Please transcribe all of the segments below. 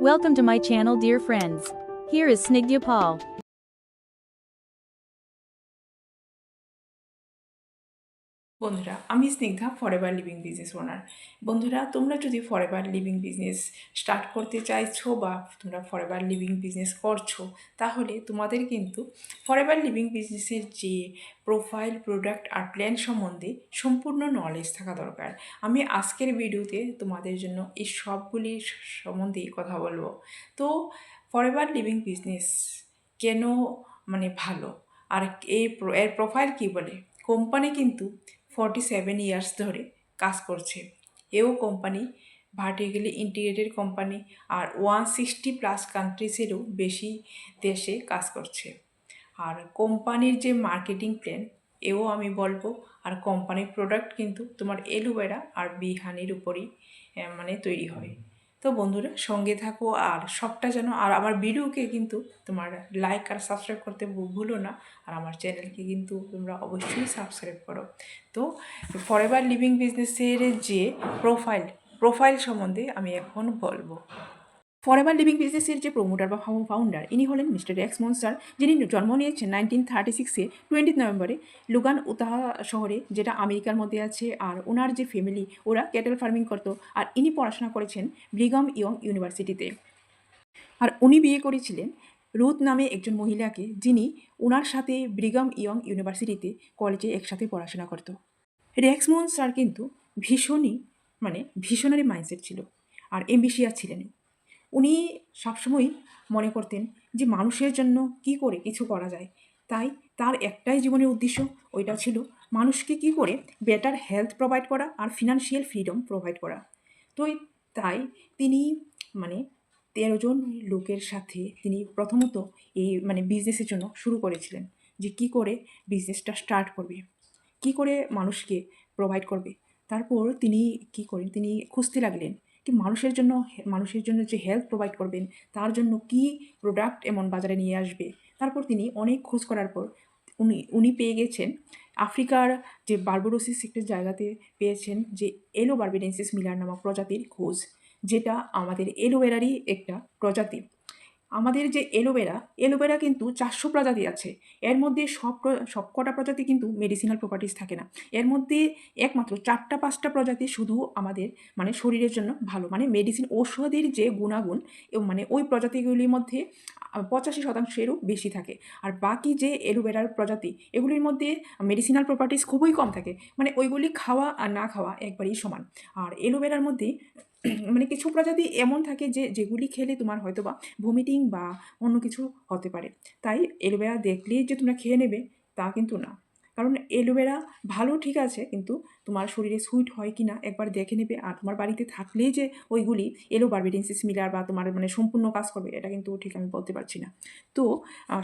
Welcome to my channel, dear friends. Here is Snigdha Paul. বন্ধুরা, আমি Snigdha, forever Living business owner. বন্ধুরা, তোমরা যদি ফরএভার লিভিং বিজনেস স্টার্ট করতে চাইছো বা তোমরা ফরএভার লিভিং বিজনেস করছো, তাহলে তোমাদের কিন্তু ফরএভার লিভিং বিজনেসের যে প্রোফাইল, প্রোডাক্ট আর প্ল্যান সম্বন্ধে সম্পূর্ণ নলেজ থাকা দরকার। আমি আজকের ভিডিওতে তোমাদের জন্য এই সবগুলি সম্বন্ধেই কথা বলবো। তো ফরএভার লিভিং বিজনেস কেন ভালো, আর এর প্রোফাইল কী বলে? কোম্পানি কিন্তু 47 ইয়ার্স ধরে কাজ করছে। এও কোম্পানি ভার্টিক্যালি ইন্টিগ্রেটেড কোম্পানি, আর 160+ কান্ট্রিজেরও বেশি দেশে কাজ করছে। আর কোম্পানির যে মার্কেটিং প্ল্যান, এও আমি বলবো। আর কোম্পানির প্রোডাক্ট কিন্তু তোমার এলোভেরা আর বিহানির উপরই তৈরি হয়। তো বন্ধুরা, সঙ্গে থাকো আর সবটা যেন, আর আমার ভিডিওকে কিন্তু তোমার লাইক আর সাবস্ক্রাইব করতে ভুলো না। আর আমার চ্যানেলকে কিন্তু তোমরা অবশ্যই সাবস্ক্রাইব করো। তো ফরএভার লিভিং বিজনেসের যে প্রোফাইল সম্বন্ধে আমি এখন বলবো। ফরএভার লিভিং বিজনেসের যে প্রমোটার বা ফাউন্ডার, ইনি হলেন মিস্টার রেক্স মনস্টার, যিনি জন্ম নিয়েছেন 1936-এ 20 নভেম্বরে লুগান, উতাহা শহরে, যেটা আমেরিকার মধ্যে আছে। আর ওনার যে ফ্যামিলি, ওরা ক্যাটেল ফার্মিং করতো। আর ইনি পড়াশোনা করেছেন ব্রিঘাম ইয়ং ইউনিভার্সিটিতে। আর উনি বিয়ে করেছিলেন রুথ নামে একজন মহিলাকে, যিনি ওনার সাথে ব্রিঘাম ইয়ং ইউনিভার্সিটিতে কলেজে একসাথে পড়াশোনা করতো। রেক্স মনস্টার কিন্তু ভীষণারি মাইন্ডসেট ছিল, আর এম্বিশিয়াস ছিলেন। উনি সবসময় মনে করতেন যে মানুষের জন্য কি করে কিছু করা যায়। তাই তার একটাই জীবনের উদ্দেশ্য, ওইটা ছিল মানুষকে কি করে বেটার হেলথ প্রোভাইড করা আর ফিনান্সিয়াল ফ্রিডম প্রোভাইড করা। তো তাই তিনি 13 জন লোকের সাথে তিনি প্রথমত এই বিজনেসের জন্য শুরু করেছিলেন, যে কি করে বিজনেসটা স্টার্ট করবে, কি করে মানুষকে প্রোভাইড করবে। তারপর তিনি কি করেন, তিনি খুঁজতে লাগলেন কি মানুষের জন্য যে হেল্প প্রোভাইড করবেন, তার জন্য কি প্রোডাক্ট এমন বাজারে নিয়ে আসবে। তারপর তিনি অনেক খোঁজ করার পর উনি পেয়ে গেছেন আফ্রিকার যে বার্বাডোসিস একটা জায়গাতে পেয়েছেন যে এলো বার্বেডেন্সিস মিলার নামক প্রজাতির খোঁজ, যেটা আমাদের এলোভেরারই একটা প্রজাতি। আমাদের যে এলোভেরা কিন্তু 400 প্রজাতি আছে। এর মধ্যে সবকটা প্রজাতি কিন্তু মেডিসিনাল প্রপার্টিস থাকে না। এর মধ্যে একমাত্র 4-5টা প্রজাতি শুধু আমাদের শরীরের জন্য ভালো, মেডিসিন ঔষধের যে গুণাগুণ ওই প্রজাতিগুলির মধ্যে 85%-এরও বেশি থাকে। আর বাকি যে এলোভেরার প্রজাতি, এগুলির মধ্যে মেডিসিনাল প্রপার্টিস খুবই কম থাকে, ওইগুলি খাওয়া আর না খাওয়া একবারই সমান। আর এলোভেরার মধ্যে কিছু প্রজাতি এমন থাকে যেগুলি খেলে তোমার হয়তো বা ভমিটিং বা অন্য কিছু হতে পারে। তাই এলোভেরা দেখলেই যে তোমরা খেয়ে নেবে তা কিন্তু না। কারণ এলোভেরা ভালো ঠিক আছে, কিন্তু তোমার শরীরে সুইট হয় কি না একবার দেখে নেবে। আর তোমার বাড়িতে থাকলেই যে ওইগুলি এলো বার্বেডেন্সিস মিলার বা তোমার সম্পূর্ণ কাজ করবে, এটা কিন্তু ঠিক আমি বলতে পারছি না। তো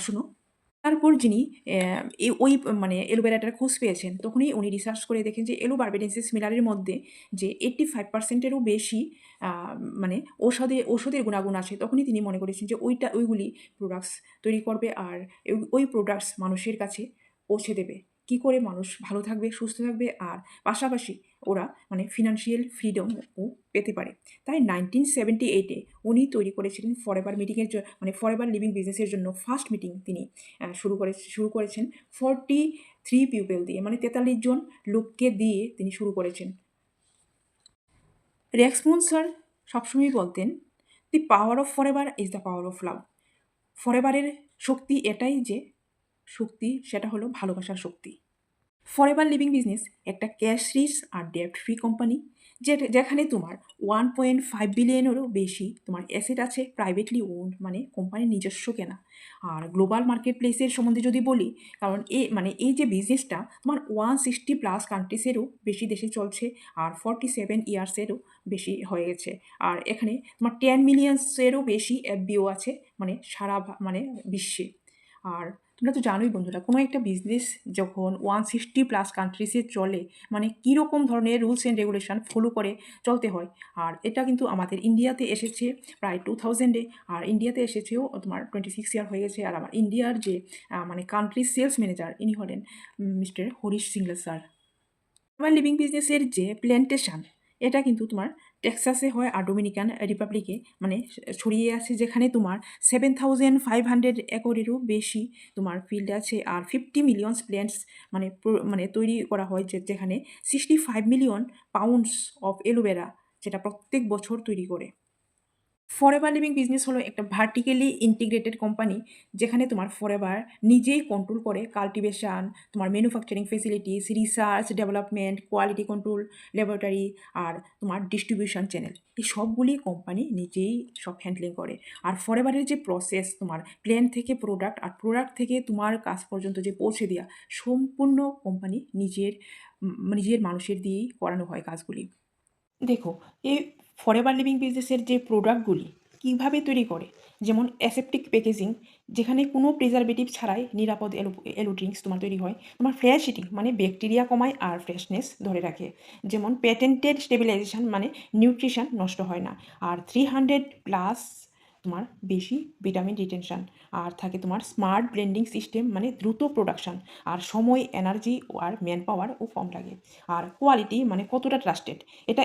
শোনো, তারপর যিনি ওই এলোভেরাটার খোঁজ পেয়েছেন, তখনই উনি রিসার্চ করে দেখেন যে এলো বার্বেডেন্সিস মিলারের মধ্যে যে 85%-এরও বেশি ওষুধের গুণাগুণ আছে। তখনই তিনি মনে করেছেন যে ওইগুলি প্রোডাক্টস তৈরি করবে, আর ওই প্রোডাক্টস মানুষের কাছে পৌঁছে দেবে। কি করে মানুষ ভালো থাকবে, সুস্থ থাকবে, আর পাশাপাশি ওরা ফিনান্সিয়াল ফ্রিডমও পেতে পারে। তাই 1978-এ উনি তৈরি করেছিলেন ফরএভার ফরএভার লিভিং বিজনেসের জন্য ফার্স্ট মিটিং তিনি শুরু করেছেন 43 পিপল দিয়ে, 43 জন লোককে দিয়ে তিনি শুরু করেছেন। রেক্স মনস্টার সবসময় বলতেন, the power of Forever is the power of love. ফরএভারের শক্তি এটাই যে শক্তি, সেটা হলো ভালোবাসার শক্তি। ফরএভার লিভিং বিজনেস একটা ক্যাশ রিচ আর ডেপ্ট ফ্রি কোম্পানি, যেখানে তোমার 1.5 বিলিয়নেরও বেশি তোমার অ্যাসেট আছে, প্রাইভেটলি ওন্ড, কোম্পানির নিজস্ব কেনা। আর গ্লোবাল মার্কেট প্লেসের সম্বন্ধে যদি বলি, কারণ এই যে বিজনেসটা তোমার 160+ কান্ট্রিজেরও বেশি দেশে চলছে, আর 47 ইয়ার্সেরও বেশি হয়ে গেছে। আর এখানে তোমার 10 মিলিয়নসেরও বেশি এফবিও আছে সারা বিশ্বে। আর তোমরা তো জানোই বন্ধুরা, কোনো একটা বিজনেস যখন 160+ কান্ট্রিজে চলে, মানে কীরকম ধরনের রুলস অ্যান্ড রেগুলেশন ফলো করে চলতে হয়। আর এটা কিন্তু আমাদের ইন্ডিয়াতে এসেছে প্রায় 2000-এ, আর ইন্ডিয়াতে এসেছেও তোমার 26 ইয়ার হয়ে গেছে। আর আমার ইন্ডিয়ার যে মানে কান্ট্রি সেলস ম্যানেজার, ইনি হলেন মিস্টার হরিশ সিংলা স্যার। আমার লিভিং বিজনেসের যে প্ল্যান্টেশন, এটা কিন্তু তোমার টেক্সাসে হয় আর ডোমিনিকান রিপাবলিকে মানে ছড়িয়ে আছে, যেখানে তোমার 7500 একরেরও বেশি তোমার ফিল্ড আছে। আর 50 মিলিয়ন প্ল্যান্টস মানে তৈরি করা হয়, যেখানে 65 মিলিয়ন পাউন্ডস অফ এলোভেরা, যেটা প্রত্যেক বছর তৈরি করে। ফরএভার লিভিং বিজনেস হলো একটা ভার্টিক্যালি ইন্টিগ্রেটেড কোম্পানি, যেখানে তোমার ফরএভার নিজেই কন্ট্রোল করে কাল্টিভেশন, তোমার manufacturing facilities, research development, quality control laboratory, আর তোমার ডিস্ট্রিবিউশন চ্যানেল, এই সবগুলি কোম্পানি নিজেই সব হ্যান্ডলিং করে। আর ফরএভারের যে প্রসেস, তোমার প্ল্যান থেকে প্রোডাক্ট আর প্রোডাক্ট থেকে তোমার কাজ পর্যন্ত যে পৌঁছে দেওয়া, সম্পূর্ণ কোম্পানি নিজের মানুষের দিয়েই করানো হয় কাজগুলি। দেখো, এই ফরএভার লিভিং বিজনেসের যে প্রোডাক্টগুলি কীভাবে তৈরি করে, যেমন অ্যাসেপটিক প্যাকেজিং, যেখানে কোনো প্রিজারভেটিভ ছাড়াই নিরাপদ এলো ড্রিঙ্কস তোমার তৈরি হয়। তোমার ফ্রেশ ইটিং মানে ব্যাকটেরিয়া কমায় আর ফ্রেশনেস ধরে রাখে, যেমন প্যাটেন্টেড স্টেবিলাইজেশন মানে নিউট্রিশন নষ্ট হয় না। আর 300+ তোমার বেশি ভিটামিন রিটেনশন। আর থাকে তোমার স্মার্ট ব্লেন্ডিং সিস্টেম মানে দ্রুত প্রোডাকশন, আর সময়, এনার্জি আর ম্যান পাওয়ারও কম লাগে। আর কোয়ালিটি মানে কতটা ট্রাস্টেড, এটা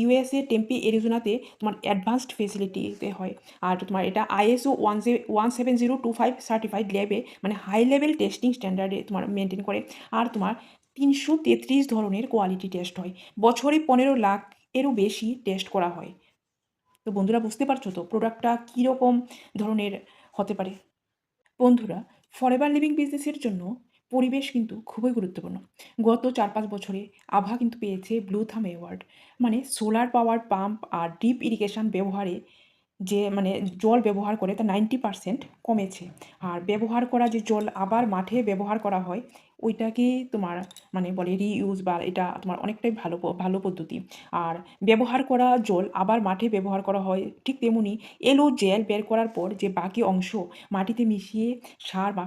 ইউএসএ টেম্পি এরিজোনাতে তোমার অ্যাডভান্সড ফেসিলিটিতে হয়। আর তোমার এটা ISO 17025 সার্টিফাইড ল্যাবে মানে হাই লেভেল টেস্টিং স্ট্যান্ডার্ডে তোমার মেনটেন করে। আর তোমার 333 ধরনের কোয়ালিটি টেস্ট হয়, বছরে 15 লাখ এরও বেশি টেস্ট করা হয়। তো বন্ধুরা, বুঝতে পারছো তো প্রোডাক্টটা কীরকম ধরনের হতে পারে। বন্ধুরা, ফরএভার লিভিং বিজনেসের জন্য পরিবেশ কিন্তু খুবই গুরুত্বপূর্ণ। গত 4-5 বছরে আভা কিন্তু পেয়েছে ব্লু থাম অ্যাওয়ার্ড, মানে সোলার পাওয়ার পাম্প আর ডিপ ইরিগেশন ব্যবহারে যে মানে জল ব্যবহার করে তা 90% কমেছে। আর ব্যবহার করা যে জল আবার মাঠে ব্যবহার করা হয়, ওইটাকেই তোমার মানে বলে রিইউজ, বা এটা তোমার অনেকটাই ভালো পদ্ধতি। আর ব্যবহার করা জল আবার মাঠে ব্যবহার করা হয়, ঠিক তেমনি এলো জেল বের করার পর যে বাকি অংশ মাটিতে মিশিয়ে সার বা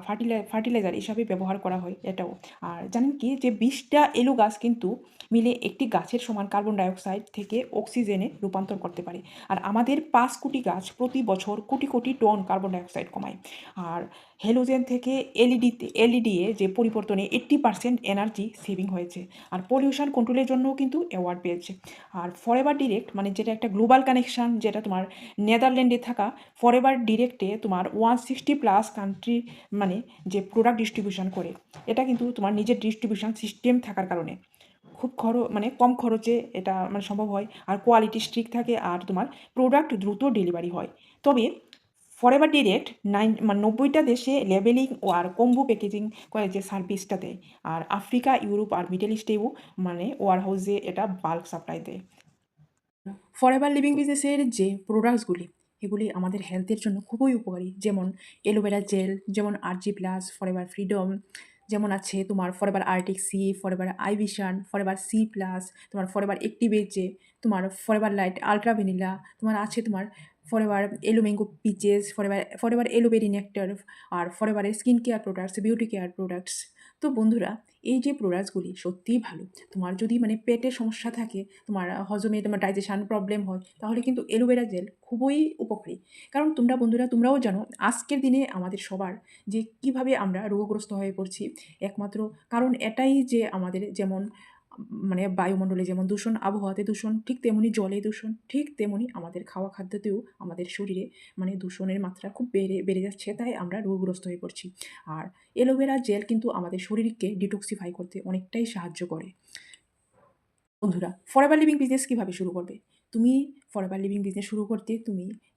ফার্টিলাইজার হিসাবে ব্যবহার করা হয় এটাও। আর জানেন কি, যে 20টা এলো গাছ কিন্তু মিলে একটি গাছের সমান কার্বন ডাইঅক্সাইড থেকে অক্সিজেনে রূপান্তর করতে পারে। আর আমাদের 5 কোটি গাছ প্রতি বছর crore crore ton carbon dioxide কমায়। আর হ্যালোজেন থেকে এলইডি যে পরিবর্তনে 80% এনার্জি সেভিং হয়েছে। আর পলিউশন কন্ট্রোলের জন্যও কিন্তু অ্যাওয়ার্ড পেয়েছে। আর ফরএভার ডিরেক্ট মানে যেটা একটা গ্লোবাল কানেকশান, যেটা তোমার নেদারল্যান্ডে থাকা ফরএভার ডিরেক্টে তোমার 160+ কান্ট্রি মানে যে প্রোডাক্ট ডিস্ট্রিবিউশন করে, এটা কিন্তু তোমার নিজের ডিস্ট্রিবিউশন সিস্টেম থাকার কারণে খুব মানে কম খরচে এটা মানে সম্ভব হয়। আর কোয়ালিটি স্ট্রিক্ট থাকে, আর তোমার প্রোডাক্ট দ্রুত ডেলিভারি হয়। তবে ফরএভার ডিরেক্ট 90টা দেশে লেবেলিং ও আর কম্বো প্যাকেজিং করে যে সার্ভিসটা দেয়। আর আফ্রিকা, ইউরোপ আর মিডল ইস্টেও মানে ওয়ারহাউসে এটা বাল্ক সাপ্লাই দেয়। ফরএভার লিভিং বিজনেসের যে প্রোডাক্টসগুলি, এগুলি আমাদের হেলথের জন্য খুবই উপকারী, যেমন এলোভেরা জেল, যেমন RG+, ফরএভার ফ্রিডম, যেমন আছে তোমার Forever Arctic Sea, Forever iVision, Forever C+, তোমার ফরএভার অ্যাক্টিভেট, যে তোমার ফরএভার লাইট আলট্রা ভ্যানিলা, তোমার আছে তোমার Forever aloe mango peaches, Forever এলোভেরি নেক্টার, আর ফরএভারের skin care products, beauty care products. তো বন্ধুরা, এই যে প্রোডাক্টসগুলি সত্যিই ভালো। তোমার যদি মানে পেটের সমস্যা থাকে, তোমার হজমে তোমার ডাইজেশন প্রবলেম হয়, তাহলে কিন্তু অ্যালোভেরা জেল খুবই উপকারী। কারণ তোমরাও জানো আজকের দিনে আমাদের সবার যে কিভাবে আমরা রোগগ্রস্ত হয়ে পড়ছি, একমাত্র কারণ এটাই যে আমাদের যেমন মানে বায়ুমণ্ডলে যেমন দূষণ, আবহাওয়াতে দূষণ, ঠিক তেমনি জলে দূষণ, ঠিক তেমনি আমাদের খাওয়া খাদ্যতেও আমাদের শরীরে মানে দূষণের মাত্রা খুব বেড়ে যাচ্ছে, তাই আমরা রোগগ্রস্ত হয়ে পড়ছি। আর অ্যালোভেরা জেল কিন্তু আমাদের শরীরকে ডিটক্সিফাই করতে অনেকটাই সাহায্য করে। বন্ধুরা, ফরএভার লিভিং বিজনেস কীভাবে শুরু করবে? তুমি ফরএভার লিভিং বিজনেস শুরু করতে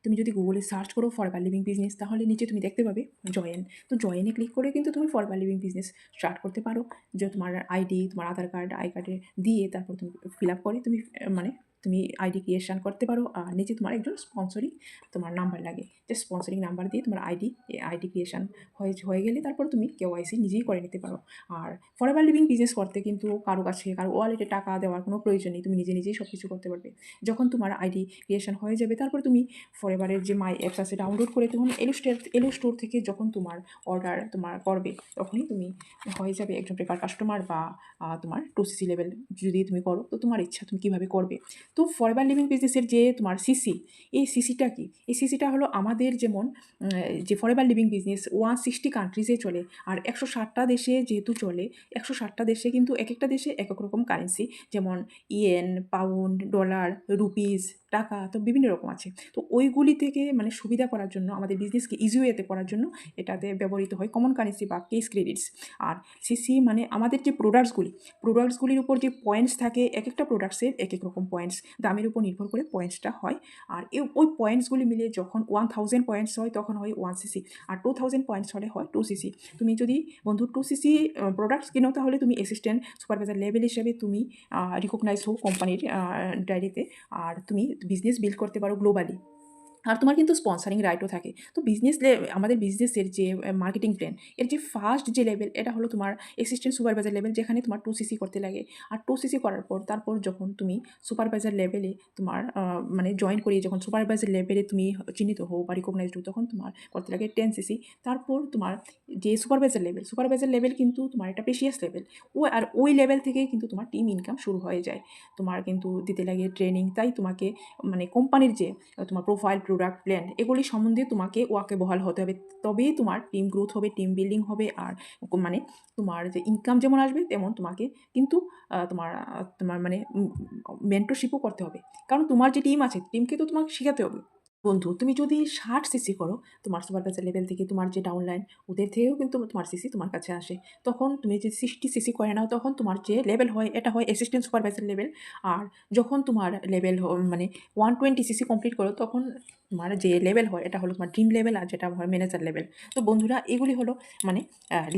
তুমি যদি গুগলে সার্চ করো ফরএভার লিভিং বিজনেস, তাহলে নিচে তুমি দেখতে পাবে জয়েন। তো জয়েনে ক্লিক করে কিন্তু তুমি ফরএভার লিভিং বিজনেস স্টার্ট করতে পারো। যে তোমার আইডি, তোমার আধার কার্ড, আই কার্ডে দিয়ে তারপর তুমি ফিল আপ করে তুমি মানে তুমি আইডি ক্রিয়েশন করতে পারো। আর নিচে তোমার একজন স্পন্সরিং তোমার নাম্বার লাগে, যে স্পন্সরিং নাম্বার দিয়ে তোমার আইডি ক্রিয়েশন হয়ে গেলে তারপর তুমি কেওয়াইসি নিজেই করে নিতে পারো। আর ফরএভার লিভিং বিজনেস করতে কিন্তু কারো কাছে কারো ওয়ালেটে টাকা দেওয়ার কোনো প্রয়োজন নেই, তুমি নিজেই সব কিছু করতে পারবে। যখন তোমার আইডি ক্রিয়েশন হয়ে যাবে তারপর তুমি ফরএভারের যে মাই অ্যাপস আছে ডাউনলোড করে তখন এলো স্টোর থেকে যখন তোমার অর্ডার তোমার করবে তখনই তুমি হয়ে যাবে একজন প্রেফার কাস্টমার। বা তোমার 2cc লেভেল যদি তুমি করো তো তোমার ইচ্ছা তুমি কীভাবে করবে। তো ফরএভার লিভিং বিজনেসের যে তোমার সিসি, এই সিসিটা কি? এই সিসিটা হলো আমাদের যেমন যে ফরএভার লিভিং বিজনেস 160 কান্ট্রিজে চলে, আর 160টা দেশে যেহেতু চলে, 160টা দেশে কিন্তু এক একটা দেশে এক এক রকম কারেন্সি, যেমন ইয়েন, পাউন্ড, ডলার, রুপিস, টাকা, তো বিভিন্ন রকম আছে। তো ওইগুলি থেকে মানে সুবিধা করার জন্য আমাদের বিজনেসকে ইজি ওয়েতে করার জন্য এটাতে ব্যবহৃত হয় কমন কারেন্সি বা কেস ক্রেডিটস। আর সিসি মানে আমাদের যে প্রোডাক্টসগুলির উপর যে পয়েন্টস থাকে, এক একটা প্রোডাক্টসের এক এক রকম পয়েন্টস, দামের উপর নির্ভর করে পয়েন্টসটা হয়। আর ওই পয়েন্টসগুলি মিলে যখন 1000 পয়েন্টস হয় তখন হয় 1cc, আর 2000 পয়েন্টস হলে হয় 2cc। তুমি যদি বন্ধু 2cc প্রোডাক্টস কিনো তাহলে তুমি অ্যাসিস্ট্যান্ট সুপারভাইজার লেভেল হিসেবে তুমি রিকগনাইজ হও কোম্পানির ডায়েরিতে, আর তুমি বিজনেস বিল্ড করতে পারো গ্লোবালি। আর তোমার কিন্তু স্পন্সারিং রাইটও থাকে। তো আমাদের বিজনেসের যে মার্কেটিং প্ল্যান, এর যে ফার্স্ট যে লেভেল এটা হলো তোমার অ্যাসিস্ট্যান্ট সুপারভাইজার লেভেল, যেখানে তোমার 2cc করতে লাগে। আর 2cc করার পর তারপর যখন তুমি সুপারভাইজার লেভেলে তোমার মানে জয়েন করিয়ে যখন সুপারভাইজার লেভেলে তুমি চিহ্নিত হও বা রিকগনাইজড হও তখন তোমার করতে লাগে 10cc। তারপর তোমার যে সুপারভাইজার লেভেল কিন্তু তোমার একটা প্রেশিয়াস লেভেল। ওই লেভেল থেকেই কিন্তু তোমার টিম ইনকাম শুরু হয়ে যায়। তোমার কিন্তু দিতে লাগে ট্রেনিং, তাই তোমাকে মানে কোম্পানির যে তোমার প্রোফাইল, প্রোডাক্ট, প্ল্যান এগুলি সম্বন্ধে তোমাকে ওয়াকিবহাল হতে হবে, তবেই তোমার টিম গ্রোথ হবে, টিম বিল্ডিং হবে। আর মানে তোমার যে ইনকাম যেমন আসবে তেমন তোমাকে কিন্তু তোমার মানে মেন্টরশিপও করতে হবে, কারণ তোমার যে টিম আছে টিমকে তো তোমাকে শেখাতে হবে। বন্ধু তুমি যদি 60cc করো, তোমার সুপারভাইজার লেভেল থেকে তোমার যে ডাউনলাইন ওদের থেকেও কিন্তু তোমার সিসি তোমার কাছে আসে। তখন তুমি যদি 60cc করে নাও তখন তোমার যে লেভেল হয় এটা হয় অ্যাসিস্ট্যান্ট সুপারভাইজার লেভেল। আর যখন তোমার লেভেল মানে 120cc কমপ্লিট করো তখন তোমার যে লেভেল হয় এটা হলো তোমার ড্রিম লেভেল, আর যেটা হয় ম্যানেজার লেভেল। তো বন্ধুরা এগুলি হলো মানে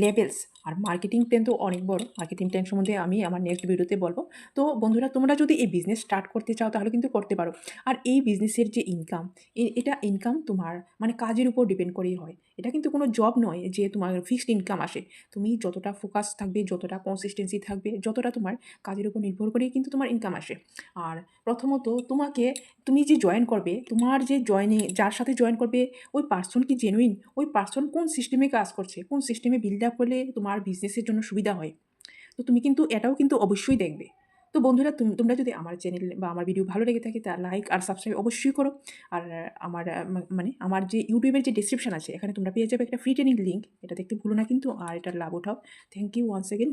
লেভেলস। আর মার্কেটিং প্ল্যান তো অনেক বড়, মার্কেটিং প্ল্যান সম্বন্ধে আমি আমার নেক্সট ভিডিওতে বলবো। তো বন্ধুরা তোমরা যদি এই বিজনেস স্টার্ট করতে চাও তাহলে কিন্তু করতে পারো। আর এই বিজনেসের যে ইনকাম, এটা ইনকাম তোমার মানে কাজের উপর ডিপেন্ড করেই হয়। এটা কিন্তু কোনো জব নয় যে তোমার ফিক্সড ইনকাম আসে। তুমি যতটা ফোকাস থাকবে, যতটা কনসিস্টেন্সি থাকবে, যতটা তোমার কাজের উপর নির্ভর করেই কিন্তু তোমার ইনকাম আসে। আর প্রথমত তুমি যে জয়েন করবে, তোমার যে যার সাথে জয়েন করবে ওই পার্সন কি জেনুইন, ওই পার্সন কোন সিস্টেমে কাজ করছে, কোন সিস্টেমে বিল্ড আপ করলে তোমার বিজনেসের জন্য সুবিধা হয়। তো তুমি কিন্তু এটাও কিন্তু অবশ্যই দেখবে। তো বন্ধুরা তোমরা যদি আমার চ্যানেল বা আমার ভিডিও ভালো লেগে থাকে তা লাইক আর সাবস্ক্রাইব অবশ্যই করো। আর মানে আমার যে ইউটিউবের যে ডেসক্রিপশন আছে এখানে তোমরা পেয়ে যাবে একটা ফ্রি ট্রেনিং লিঙ্ক, এটা দেখতে ভুলো না কিন্তু, আর এটার লাভ ওঠাও। Thank you once again.